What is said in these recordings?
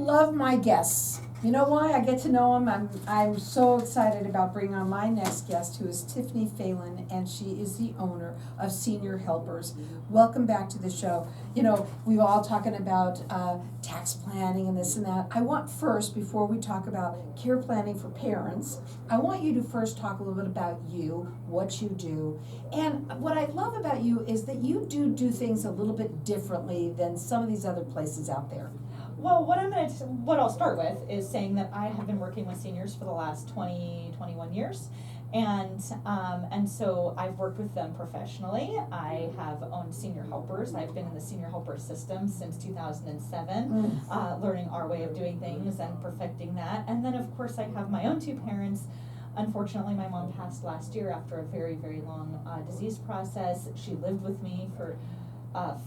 love my guests. You know why? I get to know them. I'm so excited about bringing on my next guest, who is Tiffany Phelan, and she is the owner of Senior Helpers. Welcome back to the show. You know, we've all talking about tax planning and this and that. I want first, before we talk about care planning for parents, I want you to first talk a little bit about you, what you do. And what I love about you is that you do things a little bit differently than some of these other places out there. Well, what I'll start with is saying that I have been working with seniors for the last 21 years. And so I've worked with them professionally. I have owned Senior Helpers. I've been in the Senior Helper system since 2007, learning our way of doing things and perfecting that. And then, of course, I have my own two parents. Unfortunately, my mom passed last year after a very, very long disease process. She lived with me for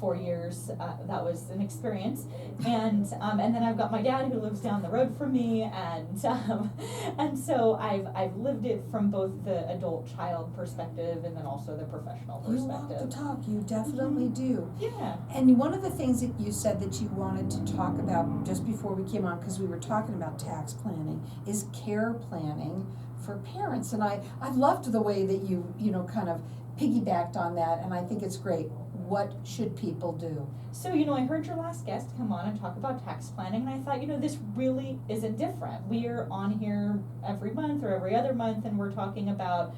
4 years. That was an experience, and then I've got my dad who lives down the road from me, and so I've lived it from both the adult-child perspective and then also the professional perspective. You walk the talk. You definitely do. Yeah. And one of the things that you said that you wanted to talk about just before we came on, because we were talking about tax planning, is care planning for parents. And I've loved the way that you kind of piggybacked on that, and I think it's great. What should people do? So, I heard your last guest come on and talk about tax planning, and I thought, this really isn't different. We're on here every month or every other month, and we're talking about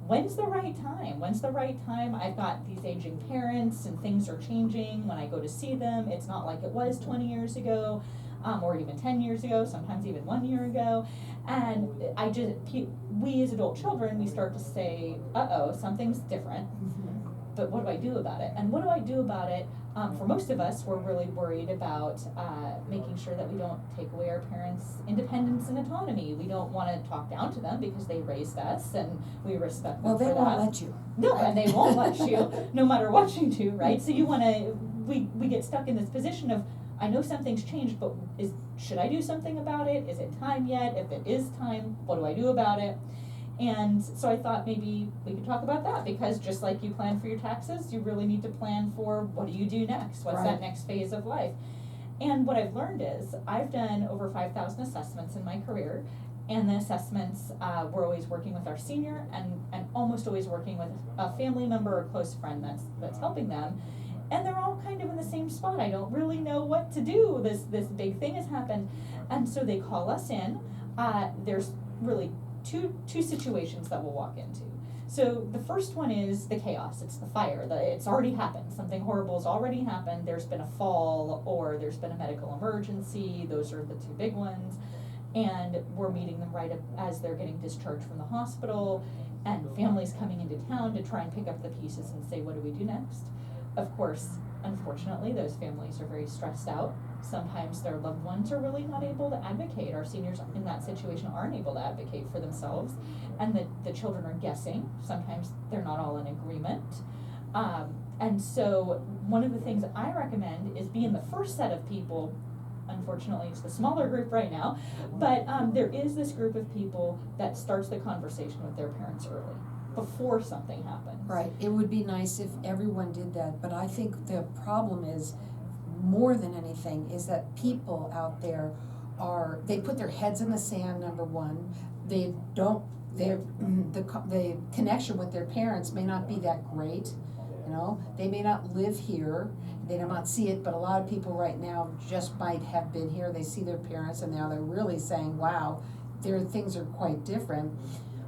when's the right time? When's the right time? I've got these aging parents, and things are changing when I go to see them. It's not like it was 20 years ago, or even 10 years ago, sometimes even 1 year ago. And we as adult children, we start to say, uh-oh, something's different. But what do I do about it? And what do I do about it? For most of us, we're really worried about making sure that we don't take away our parents' independence and autonomy. We don't want to talk down to them because they raised us and we respect them. Well, they for won't that. let you. No, and they won't let you, no matter what you do, right? So we get stuck in this position of, I know something's changed, but should I do something about it? Is it time yet? If it is time, what do I do about it? And so I thought maybe we could talk about that, because just like you plan for your taxes, you really need to plan for what do you do next? What's that next phase of life? And what I've learned is I've done over 5,000 assessments in my career, and the assessments, we're always working with our senior and almost always working with a family member or close friend that's helping them. And they're all kind of in the same spot. I don't really know what to do. This big thing has happened. And so they call us in. There's really two situations that we'll walk into. So the first one is the chaos. It's the fire. It's already happened. Something horrible has already happened. There's been a fall, or there's been a medical emergency. Those are the two big ones. And we're meeting them right as they're getting discharged from the hospital, and families coming into town to try and pick up the pieces and say, what do we do next? Of course, unfortunately, those families are very stressed out. Sometimes their loved ones are really not able to advocate. Our seniors in that situation aren't able to advocate for themselves, and the children are guessing. Sometimes they're not all in agreement. And so one of the things I recommend is being the first set of people. Unfortunately, it's the smaller group right now, but there is this group of people that starts the conversation with their parents early, before something happens. Right. It would be nice if everyone did that, but I think the problem is, more than anything, is that people out there they put their heads in the sand, number one. The connection with their parents may not be that great. They may not live here, they do not see it, but a lot of people right now just might have been here. They see their parents, and now they're really saying, wow, things are quite different.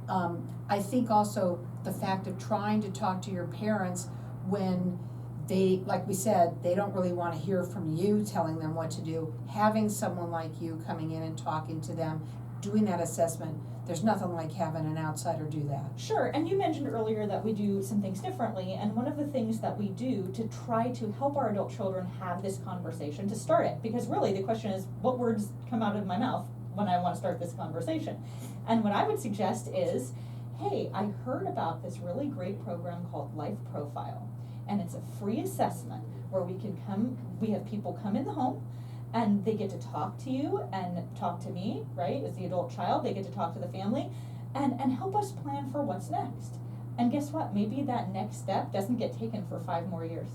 I think also the fact of trying to talk to your parents when they, like we said, they don't really want to hear from you telling them what to do. Having someone like you coming in and talking to them, doing that assessment, there's nothing like having an outsider do that. Sure, and you mentioned earlier that we do some things differently, and one of the things that we do to try to help our adult children have this conversation, to start it, because really the question is, what words come out of my mouth when I want to start this conversation? And what I would suggest is, hey, I heard about this really great program called Life Profile, and it's a free assessment where we have people come in the home, and they get to talk to you and talk to me, right, as the adult child. They get to talk to the family and help us plan for what's next. And guess what? Maybe that next step doesn't get taken for 5 more years.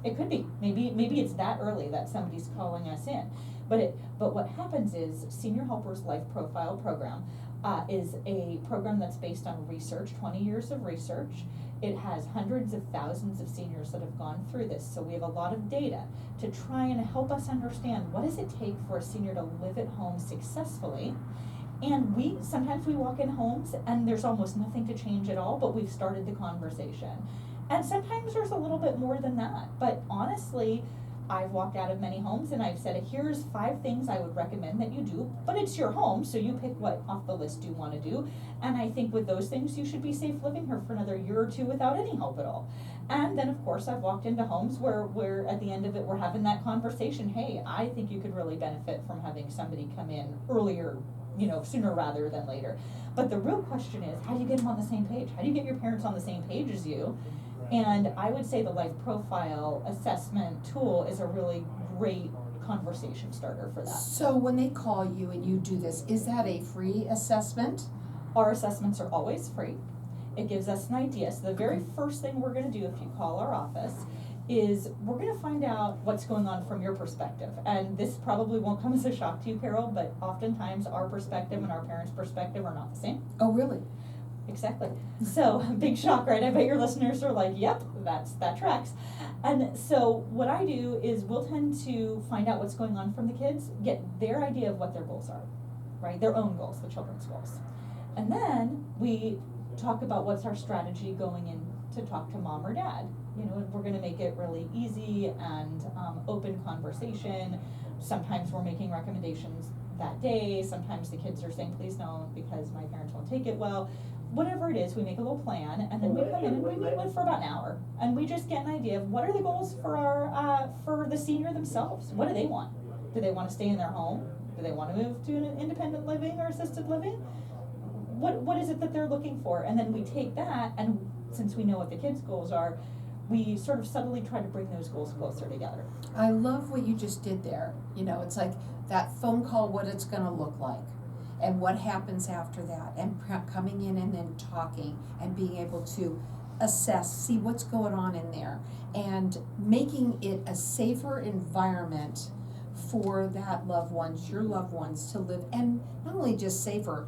It could be. Maybe it's that early that somebody's calling us in. But what happens is Senior Helpers Life Profile Program is a program that's based on research, 20 years of research. It has hundreds of thousands of seniors that have gone through this, so we have a lot of data to try and help us understand what does it take for a senior to live at home successfully. And sometimes we walk in homes and there's almost nothing to change at all, but we've started the conversation. And sometimes there's a little bit more than that, but honestly, I've walked out of many homes and I've said, here's 5 things I would recommend that you do, but it's your home, so you pick what off the list you want to do. And I think with those things, you should be safe living here for another year or 2 without any help at all. And then, of course, I've walked into homes where at the end of it, we're having that conversation, hey, I think you could really benefit from having somebody come in earlier, sooner rather than later. But the real question is, how do you get them on the same page? How do you get your parents on the same page as you? And I would say the life profile assessment tool is a really great conversation starter for that. So when they call you and you do this, is that a free assessment? Our assessments are always free. It gives us an idea. So the very first thing we're going to do if you call our office is we're going to find out what's going on from your perspective. And this probably won't come as a shock to you, Carol, but oftentimes our perspective and our parents' perspective are not the same. Oh, really? Exactly. So, big shock, right? I bet your listeners are like, yep, that tracks. And so what I do is we'll tend to find out what's going on from the kids, get their idea of what their goals are, right? Their own goals, the children's goals. And then we talk about what's our strategy going in to talk to mom or dad. We're going to make it really easy and open conversation. Sometimes we're making recommendations that day. Sometimes the kids are saying, please don't, because my parents won't take it well. Whatever it is, we make a little plan, and then we come in and we meet with for about an hour, and we just get an idea of what are the goals for the senior themselves. What do they want? Do they want to stay in their home? Do they want to move to an independent living or assisted living? What is it that they're looking for? And then we take that, and since we know what the kids' goals are, we sort of subtly try to bring those goals closer together. I love what you just did there. It's like that phone call, what it's going to look like. And what happens after that, and coming in and then talking and being able to assess, see what's going on in there, and making it a safer environment for that loved ones, your loved ones, to live. And not only just safer,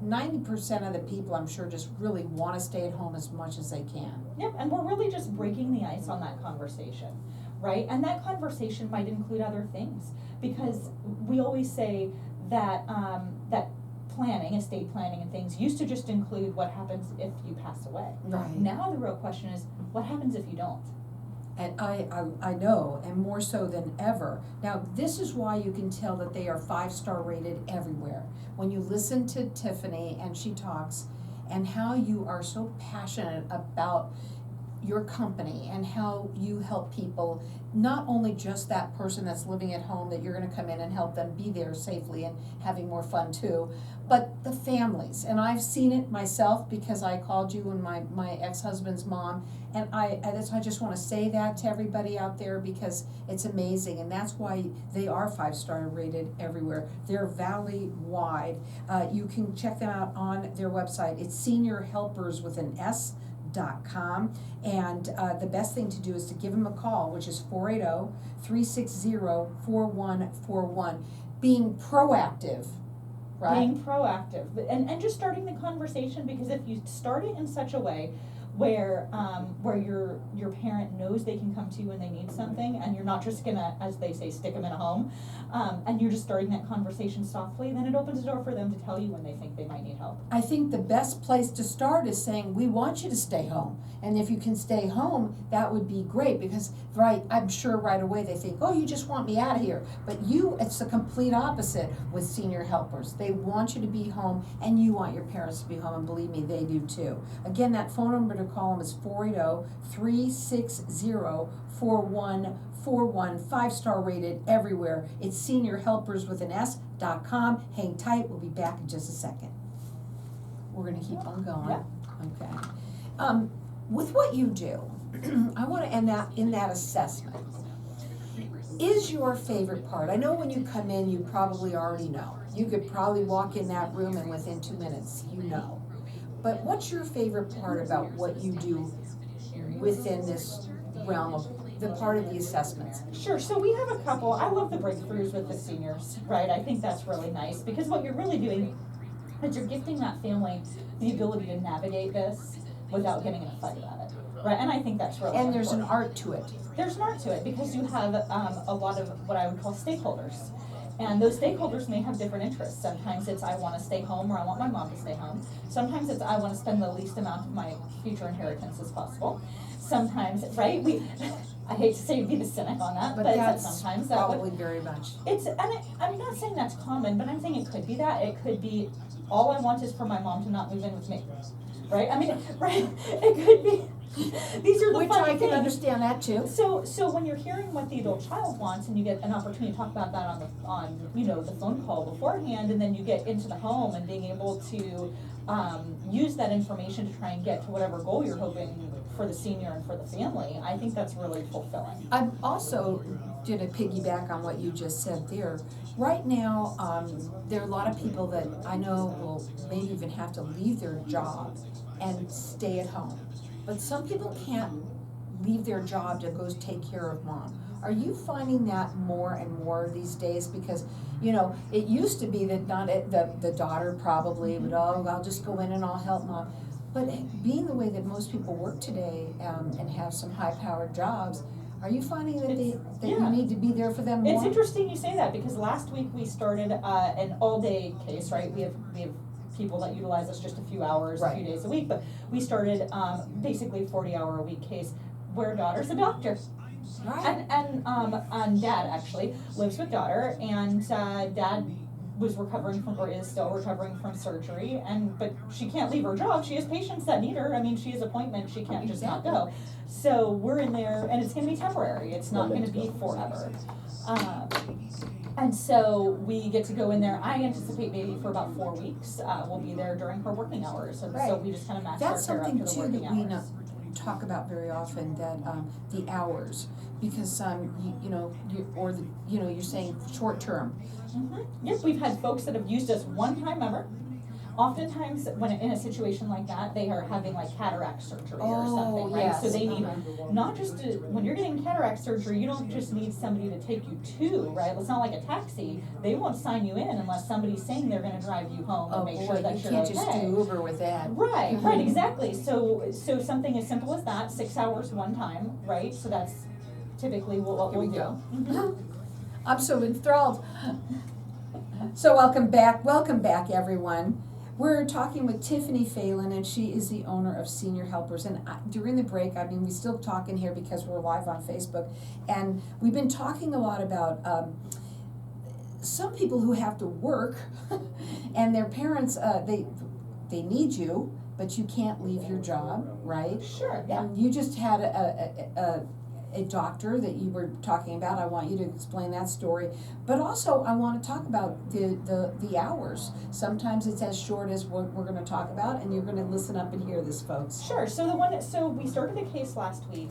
90% of the people, I'm sure, just really want to stay at home as much as they can. Yep, and we're really just breaking the ice on that conversation, right? And that conversation might include other things, because we always say that that planning, estate planning and things used to just include what happens if you pass away. Right. Now the real question is, what happens if you don't? And I know, and more so than ever. Now, this is why you can tell that they are 5-star rated everywhere. When you listen to Tiffany and she talks, and how you are so passionate about your company and how you help people, not only just that person that's living at home that you're going to come in and help them be there safely and having more fun too, but the families. And I've seen it myself because I called you and my ex-husband's mom, and I just want to say that to everybody out there because it's amazing, and that's why they are 5-star rated everywhere. They're valley-wide. You can check them out on their website. It's seniorhelpers with an S.com, and the best thing to do is to give them a call, which is 480-360-4141. Being proactive, right? Being proactive, and just starting the conversation, because if you start it in such a way where your parent knows they can come to you when they need something, and you're not just gonna, as they say, stick them in a home, and you're just starting that conversation softly, then it opens the door for them to tell you when they think they might need help. I think the best place to start is saying, we want you to stay home. And if you can stay home, that would be great, because I'm sure right away they think, oh, you just want me out of here. But it's the complete opposite with senior helpers. They want you to be home, and you want your parents to be home, and believe me, they do too. Again, that phone number to call them is 480-360-4141, 5-star rated everywhere. It's seniorhelpers with an S.com. Hang tight, we'll be back in just a second. We're gonna keep on going. Yeah. Okay. With what you do, I wanna end that in that assessment. Is your favorite part, I know when you come in, you probably already know. You could probably walk in that room and within 2 minutes, you know. But what's your favorite part about what you do within this realm of the part of the assessments? Sure, so we have a couple, I love the breakthroughs with the seniors, right? I think that's really nice, because what you're really doing is you're gifting that family the ability to navigate this without getting in a fight about it, right? And I think that's really And there's an important. art to it. There's an art to it, because you have a lot of what I would call stakeholders. And those stakeholders may have different interests. Sometimes it's I want to stay home, or I want my mom to stay home. Sometimes it's I want to spend the least amount of my future inheritance as possible. Sometimes, right? I hate to say be the cynic on that, but that's sometimes probably very much. I'm not saying that's common, but I'm saying it could be that. It could be all I want is for my mom to not move in with me, right? I mean, right? It could be. These are the Which funny I can things. understand that too. So when you're hearing what the adult child wants, and you get an opportunity to talk about that on the phone call beforehand, and then you get into the home and being able to use that information to try and get to whatever goal you're hoping for the senior and for the family, I think that's really fulfilling. I'm also going to piggyback on what you just said there. Right now, there are a lot of people that I know will maybe even have to leave their job and stay at home. But some people can't leave their job to go take care of mom. Are you finding that more and more these days? Because, it used to be that the daughter probably would, I'll just go in and I'll help mom. But being the way that most people work today and have some high-powered jobs, are you finding that you need to be there for them more? It's interesting you say that, because last week we started an all-day case, right? We have people that utilize us just a few hours, Right. a few days a week, but we started basically a 40-hour-a-week case where daughter's a doctor. Right. And dad actually lives with daughter, and dad was recovering from, or is still recovering from surgery, but she can't leave her job. She has patients that need her. I mean, she has appointments. She can't just not go. So we're in there, and it's going to be temporary. It's not going to be forever. And so we get to go in there. I anticipate maybe for about 4 weeks. We'll be there during her working hours, and so we just kind of match That's our care up to something the too working that hours. we talk about very often, that the hours, because you're saying short term. Mm-hmm. Yep, we've had folks that have used us one time ever. Oftentimes, when in a situation like that, they are having like cataract surgery or something, right? Yes. So they need not just when you're getting cataract surgery, you don't just need somebody to take you to, right? It's not like a taxi. They won't sign you in unless somebody's saying they're going to drive you home and make sure that you you're can't okay. just do Uber with that. Right, exactly. So something as simple as that, 6 hours one time, right? So that's typically what Here we we'll go. do. Mm-hmm. I'm so enthralled. So welcome back everyone. We're talking with Tiffany Phelan, and she is the owner of Senior Helpers. And during the break, we still talking here because we're live on Facebook, and we've been talking a lot about some people who have to work, and their parents they need you, but you can't leave your job, right? Sure. Yeah. And you just had a doctor that you were talking about. I want you to explain that story. But also I want to talk about the hours. Sometimes it's as short as what we're going to talk about, and you're going to listen up and hear this, folks. Sure. So we started a case last week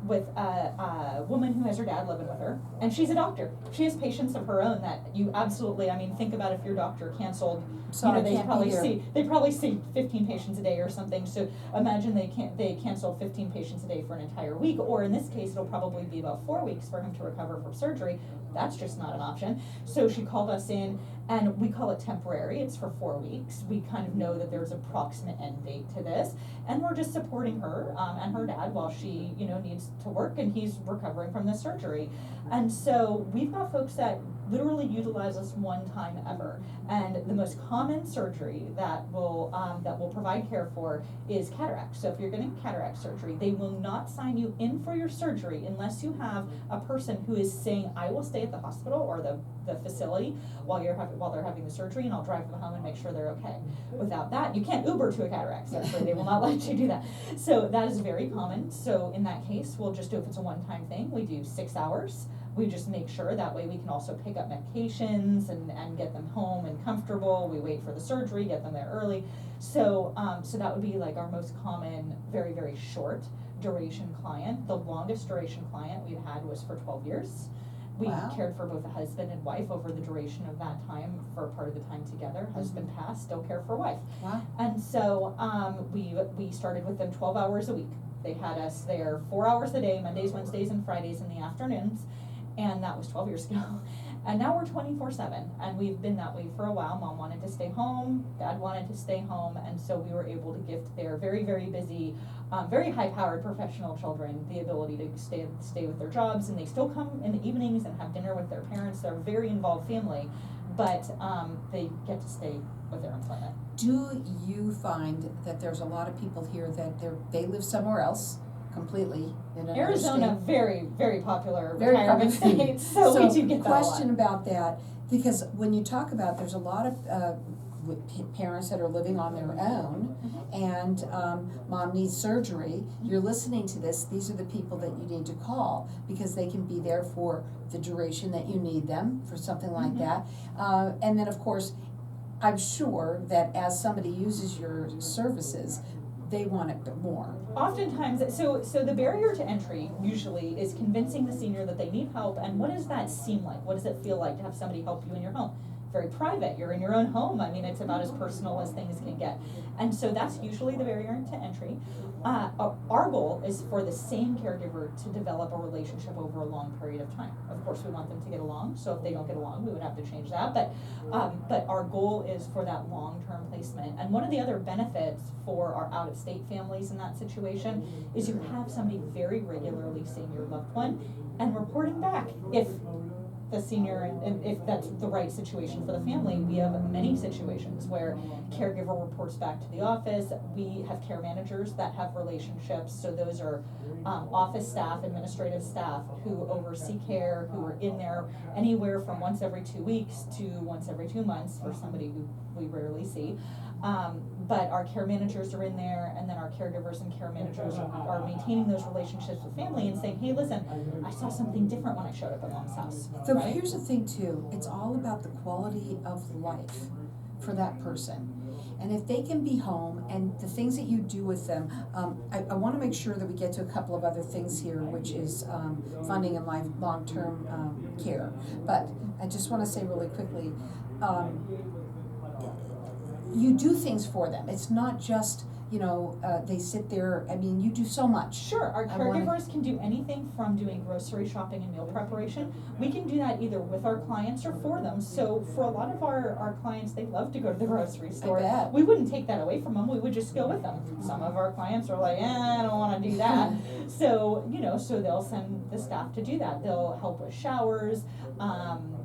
with a woman who has her dad living with her, and she's a doctor. She has patients of her own that you absolutely, think about if your doctor canceled, they probably see 15 patients a day or something. So imagine they cancel 15 patients a day for an entire week, or in this case, it'll probably be about 4 weeks for him to recover from surgery. That's just not an option. So she called us in, and we call it temporary. It's for 4 weeks. We kind of know that there's an approximate end date to this, and we're just supporting her and her dad while she, needs to work, and he's recovering from the surgery. And so we've got folks that literally utilize us one time ever, and the most common surgery that will provide care for is cataract. So if you're getting cataract surgery, they will not sign you in for your surgery unless you have a person who is saying, I will stay at the hospital or the facility while they're having the surgery, and I'll drive them home and make sure they're okay. Without that, you can't Uber to a cataract surgery. They will not let you do that. So that is very common. So in that case, we'll just do, if it's a one-time thing, we do 6 hours. We just make sure that way we can also pick up medications and get them home and comfortable. We wait for the surgery, get them there early. So that would be like our most common, very, very short duration client. The longest duration client we've had was for 12 years. We cared for both a husband and wife over the duration of that time for part of the time together. Husband passed, still care for wife. Wow. And so we started with them 12 hours a week. They had us there 4 hours a day, Mondays, Wednesdays, and Fridays in the afternoons, and that was 12 years ago. And now we're 24/7, and we've been that way for a while. Mom wanted to stay home, Dad wanted to stay home, and so we were able to gift their very, very busy, very high-powered professional children the ability to stay with their jobs, and they still come in the evenings and have dinner with their parents. They're a very involved family, but they get to stay with their employment. Do you find that there's a lot of people here that they live somewhere else completely in another Arizona, state? very, very popular Very retirement popular. state, so we do get that a lot. Question about that, because when you talk about, there's a lot of parents that are living on their own, and mom needs surgery. You're listening to this, these are the people that you need to call, because they can be there for the duration that you need them, for something like that. And then, of course, I'm sure that as somebody uses your services, they want it more. Oftentimes, so the barrier to entry usually is convincing the senior that they need help, and what does that seem like? What does it feel like to have somebody help you in your home? Very private, you're in your own home. I mean, it's about as personal as things can get. And so that's usually the barrier to entry. Our goal is for the same caregiver to develop a relationship over a long period of time. Of course, we want them to get along, so if they don't get along, we would have to change that. But our goal is for that long-term placement. And one of the other benefits for our out-of-state families in that situation is you have somebody very regularly seeing your loved one and reporting back if the senior, and if that's the right situation for the family. We have many situations where caregiver reports back to the office. We have care managers that have relationships, so those are office staff, administrative staff who oversee care, who are in there anywhere from once every 2 weeks to once every 2 months for somebody who we rarely see. But our care managers are in there, and then our caregivers and care managers are maintaining those relationships with family and saying, hey, listen, I saw something different when I showed up at mom's house. So right? here's the thing too, it's all about the quality of life for that person. And if they can be home and the things that you do with them, I want to make sure that we get to a couple of other things here, which is funding and long-term care. But I just want to say really quickly, you do things for them. It's not just, they sit there. I mean, you do so much. Sure, our caregivers can do anything from doing grocery shopping and meal preparation. We can do that either with our clients or for them. So for a lot of our clients, they love to go to the grocery store. I bet. We wouldn't take that away from them. We would just go with them. Some of our clients are like, I don't want to do that. So, so they'll send the staff to do that. They'll help with showers.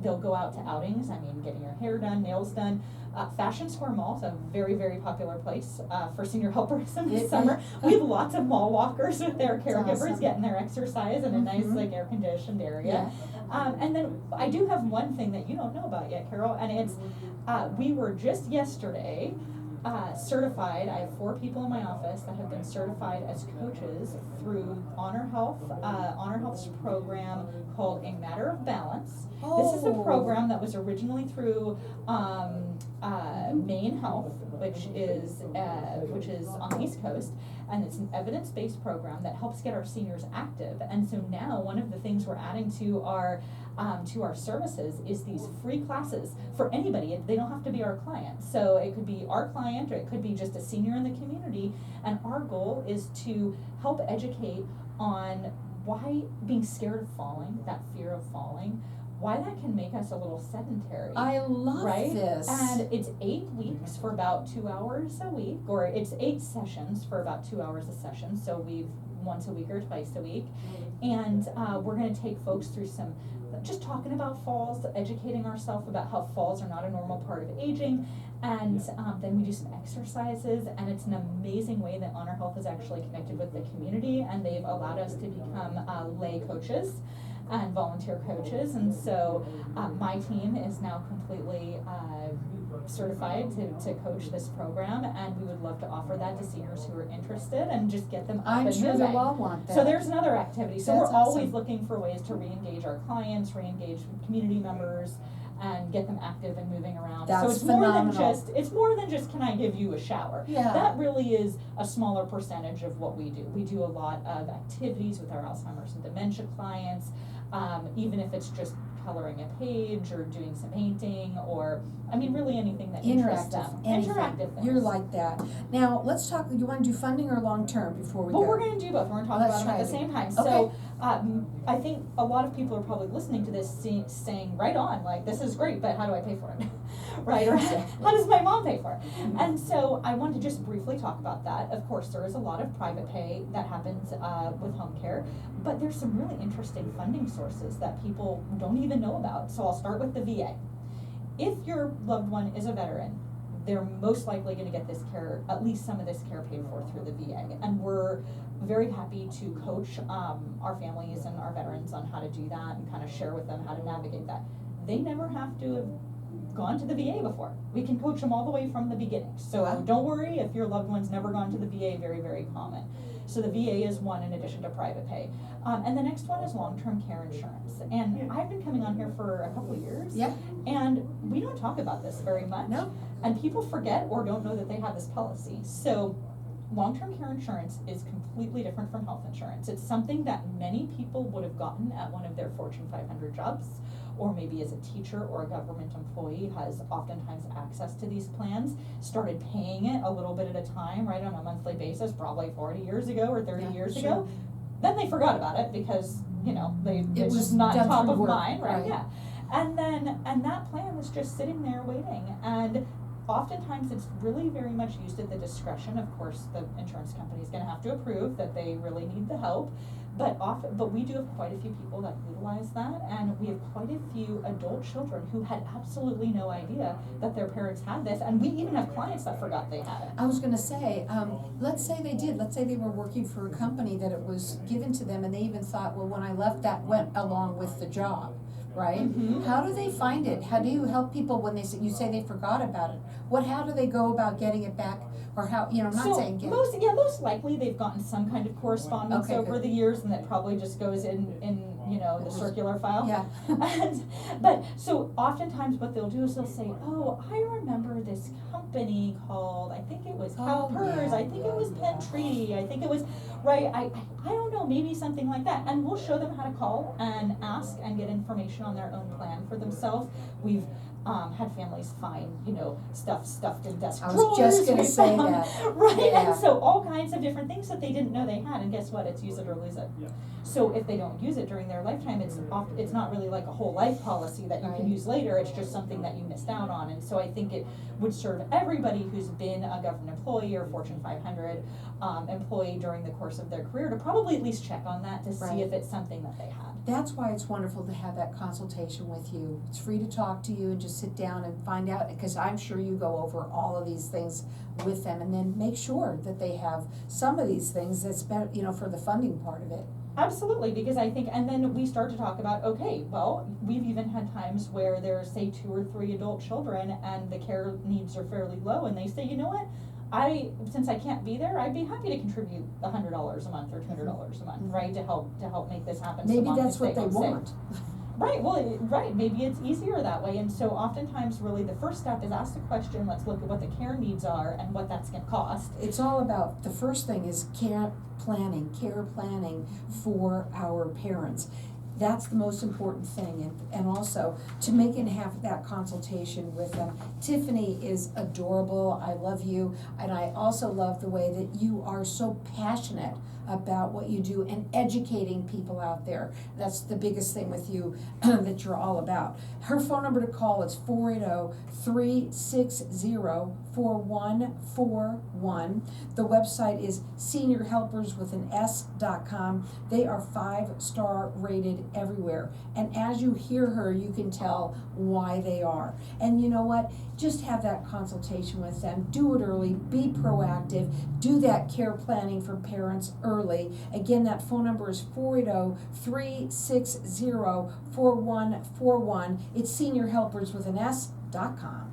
They'll go out to outings. I mean, getting your hair done, nails done. Fashion Square Mall is a very, very popular place for senior helpers in the summer. We have lots of mall walkers with their caregivers awesome. Getting their exercise in a nice, air-conditioned area. Yeah. And then I do have one thing that you don't know about yet, Carol, and it's we were just yesterday certified. I have 4 people in my office that have been certified as coaches through Honor Health's program called A Matter of Balance. This is a program that was originally through Maine Health, which is on the East Coast, and it's an evidence-based program that helps get our seniors active. And so now one of the things we're adding to our services is these free classes for anybody. They don't have to be our client. So it could be our client, or it could be just a senior in the community. And our goal is to help educate on why being scared of falling, that fear of falling, why that can make us a little sedentary. I love this. And it's 8 weeks for about 2 hours a week, or it's 8 sessions for about 2 hours a session. So we've once a week or twice a week. And we're going to take folks through some, just talking about falls, educating ourselves about how falls are not a normal part of aging. And then we do some exercises, and it's an amazing way that Honor Health is actually connected with the community, and they've allowed us to become lay coaches and volunteer coaches. And so my team is now completely certified to coach this program, and we would love to offer that to seniors who are interested and just get them up I'm and sure moving. they'll all want that. So there's another activity. So That's we're always awesome. looking for ways to re-engage our clients, re-engage community members, and get them active and moving around. That's so it's more than just can I give you a shower? Yeah. That really is a smaller percentage of what we do. We do a lot of activities with our Alzheimer's and dementia clients, even if it's just coloring a page or doing some painting or, I mean, really anything that interests them. Anything. Interactive things. You're like that. Now, let's talk, you want to do funding or long-term before we go? Well, we're going to do both. We're going to talk Let's about them at try the it. same time. Okay. So, I think a lot of people are probably listening to this saying, right on, like, this is great, but how do I pay for it? Right? Or Exactly. how does my mom pay for it? Mm-hmm. And so I want to just briefly talk about that. Of course, there is a lot of private pay that happens with home care, but there's some really interesting funding sources that people don't even know about. So I'll start with the VA. If your loved one is a veteran, they're most likely going to get this care, at least some of this care paid for through the VA. And we're very happy to coach our families and our veterans on how to do that and kind of share with them how to navigate that. They never have to have gone to the VA before. We can coach them all the way from the beginning. So Wow. don't worry if your loved one's never gone to the VA, very, very common. So the VA is one in addition to private pay. And the next one is long-term care insurance. And I've been coming on here for a couple of years. Yeah. And we don't talk about this very much. No. And people forget or don't know that they have this policy. So long-term care insurance is completely different from health insurance. It's something that many people would have gotten at one of their Fortune 500 jobs, or maybe as a teacher or a government employee has oftentimes access to these plans, started paying it a little bit at a time, right, on a monthly basis, probably 40 years ago or 30 years sure. ago. Then they forgot about it because, you know, It it's was just not done top through of work, mind, right? right. Yeah. And that plan is just sitting there waiting. And oftentimes it's really very much used at the discretion. Of course, the insurance company is going to have to approve that they really need the help. But we do have quite a few people that utilize that, and we have quite a few adult children who had absolutely no idea that their parents had this, and we even have clients that forgot they had it. I was going to say, let's say they did. Let's say they were working for a company that it was given to them, and they even thought, well, when I left, that went along with the job, right? Mhm. How do they find it? How do you help people when you say they forgot about it? How do they go about getting it back? Or how, I'm not So saying get most likely they've gotten some kind of correspondence Okay, over good. the years, and that probably just goes in the circular file. Yeah. But so oftentimes what they'll do is they'll say, oh, I remember this company called, I think it was CalPERS, yeah, I think it was yeah. Penn Treaty, I think it was, right, I don't know, maybe something like that. And we'll show them how to call and ask and get information on their own plan for themselves. We've had families find, stuff stuffed in desk I drawers. was just going to We say found- that. Right, Yeah. and so all kinds of different things that they didn't know they had, and guess what? It's use it or lose it. Yeah. So if they don't use it during their lifetime, it's not really like a whole life policy that you Right. can use later. It's just something that you missed out on, and so I think it would serve everybody who's been a government employee or Fortune 500 employee during the course of their career to probably at least check on that to Right. see if it's something that they have. That's why it's wonderful to have that consultation with you. It's free to talk to you and just sit down and find out, because I'm sure you go over all of these things with them, and then make sure that they have some of these things that's better, for the funding part of it. Absolutely, because I think, and then we start to talk about, okay, well, we've even had times where there's, say, 2 or 3 adult children and the care needs are fairly low, and they say, you know what, since I can't be there, I'd be happy to contribute $100 a month or $200 a month, right, to help make this happen. So Maybe mom that's can what stay they home want. safe. Right, well, right, maybe it's easier that way, and so oftentimes really the first step is ask the question, let's look at what the care needs are and what that's gonna cost. It's all about, the first thing is care planning for our parents. That's the most important thing, and also to make and have that consultation with them. Tiffany is adorable, I love you, and I also love the way that you are so passionate about what you do and educating people out there. That's the biggest thing with you that you're all about. Her phone number to call is 480-360-4141. The website is seniorhelperswithan.com. They are 5-star rated everywhere. And as you hear her, you can tell why they are. And you know what? Just have that consultation with them. Do it early. Be proactive. Do that care planning for parents early. Again, that phone number is 480-360-4141. It's seniorhelperswithan.com.